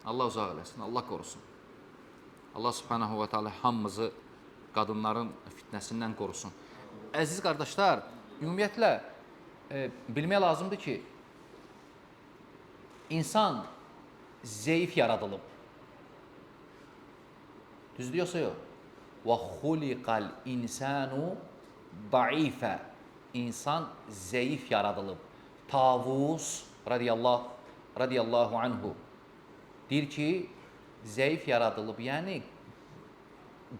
Allah uzaq eləsin, Allah qorusun. Allah subhanahu wa ta'ala hamımızı qadınların fitnəsindən qorusun. Əziz qardaşlar, ümumiyyətlə bilmək lazımdır ki, insan zəif yaradılıb. Düzdür yoxsa yox? Və xuliqal insanu daifə. İnsan zəif yaradılıb. Tavus radiyallahu anhu deyir ki, zəif yaradılıb. Yəni,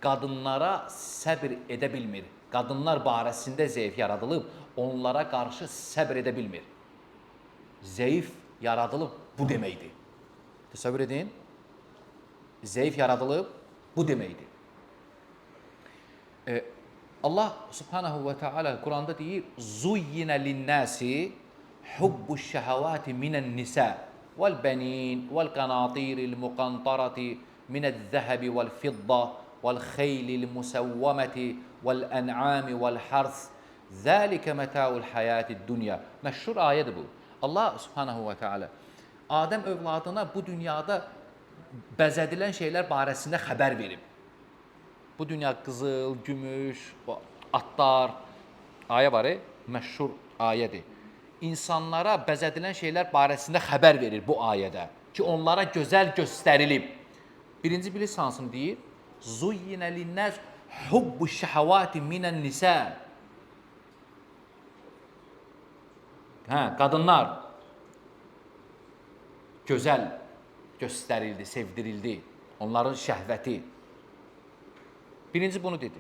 qadınlara səbr edə bilmir. Qadınlar barəsində zəif yaradılıb, onlara qarşı səbr edə bilmir. Zəif yaradılıb bu deməkdir. Təsəvvür edin. Zəif yaradılıb bu deməkdir. Allah subhanahu ve teala Kur'an'da deyir, Zuyyine linnâsi hubbu şehevâti minen nisa vel benin vel qanatiril muqantarati minel zehebi vel fidda vel khaylil musawwamati vel en'ami vel hars zâlike metâul hayâtid dünya. Məşhur ayədir bu. Allah subhanahu ve teala Adəm övladına bu dünyada bəzədilən şeylər barəsində xəbər verib. Bu dünya qızıl, gümüş, atlar, ayə var, məşhur ayədir. İnsanlara bəzədilən şeylər barəsində xəbər verir bu ayədə ki, onlara gözəl göstərilib. Birinci bilis hansını deyir? Zuyyinə linnəs hubbu şəhəvati minən nisə. Qadınlar gözəl göstərildi, sevdirildi. Onların şəhvəti. Birinci bunu dedi.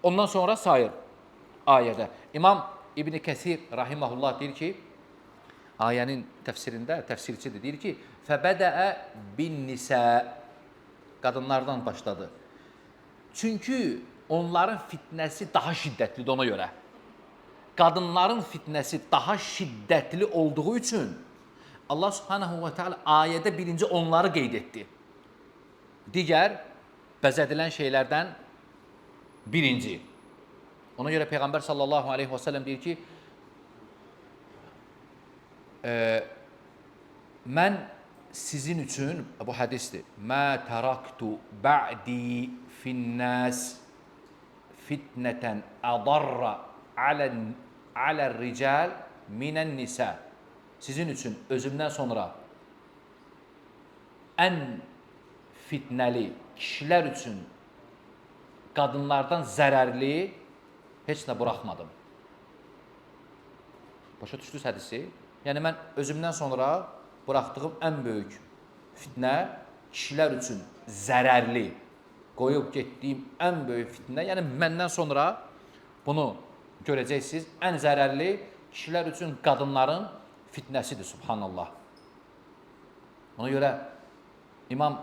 Ondan sonra sayır ayədə. İmam İbn Kəsir rahimehullah deyir ki, ayənin təfsirində, təfsirçidir, deyir ki, fəbədəə bin nisə, qadınlardan başladı. Çünki onların fitnəsi daha şiddətlidir ona görə. Qadınların fitnəsi daha şiddətli olduğu üçün Allah subhanahu wa ta'ala ayədə birinci onları qeyd etdi. Digər bəzədilən şeylərdən birinci. Ona görə Peyğəmbər sallallahu aleyhi və səlləm deyir ki, mən sizin üçün, bu hədisdir, mə təraktu bə'di finnəs fitnətən ədarra alər rical minən nisə. Sizin üçün özümdən sonra ən fitnəli kişilər üçün qadınlardan zərərli heç nə buraxmadım. Başa düşdünüz hədisi? Yəni, mən özümdən sonra buraxdığım ən böyük fitnə kişilər üçün zərərli qoyub getdiyim ən böyük fitnə, yəni məndən sonra bunu görəcəksiniz, ən zərərli kişilər üçün qadınların fitnəsidir, subhanallah. Ona görə İmam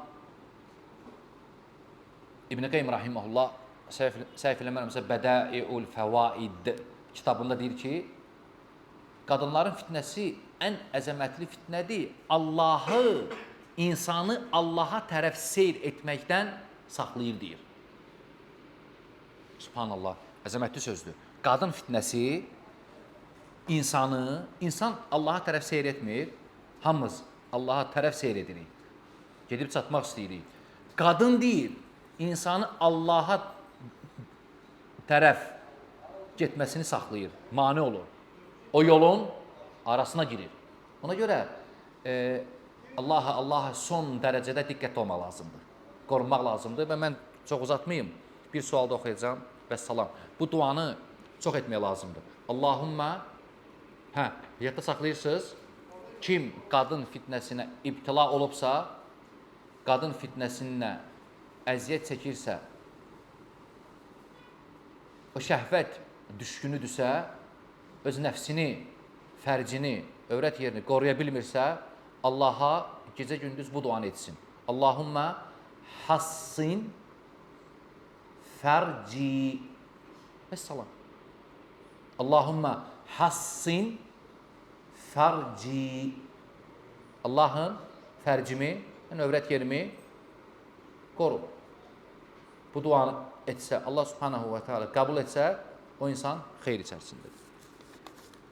İbn Qayyim rahimehullah səhv eləmirəmsə Bədaiul Fəvaid kitabında deyir ki, qadınların fitnəsi ən əzəmətli fitnədir. Allahı, insanı Allaha tərəf seyr etməkdən saxlayır deyir. Subhanallah, əzəmətli sözdür. Qadın fitnəsi insan Allaha tərəf seyr etmir, hamımız Allaha tərəf seyr edirik. Gedib çatmaq istəyirik. Qadın deyir, insanı Allaha tərəf getməsini saxlayır, mane olur. O yolun arasına girir. Ona görə Allaha son dərəcədə diqqət olmaq lazımdır. Qorunmaq lazımdır və mən çox uzatmayayım. Bir sualda oxuyacağım və salam. Bu duanı çox etmək lazımdır. Allahumma, yadda saxlayırsınız, kim qadın fitnəsinə ibtila olubsa, qadın fitnəsinə əziyyət çəkirsə, o şəhvət düşkünüdürsə, öz nəfsini, fərcini, övrət yerini qoruya bilmirsə, Allaha gecə-gündüz bu duanı etsin. Allahumma hassin fərci. Əssalam. Allahumma hassin fərci. Allahım fərcimi, övrət yerimi qoru. Bu duanı etsə, Allah subhanahu wa ta'ala qəbul etsə, o insan xeyr içərisindədir.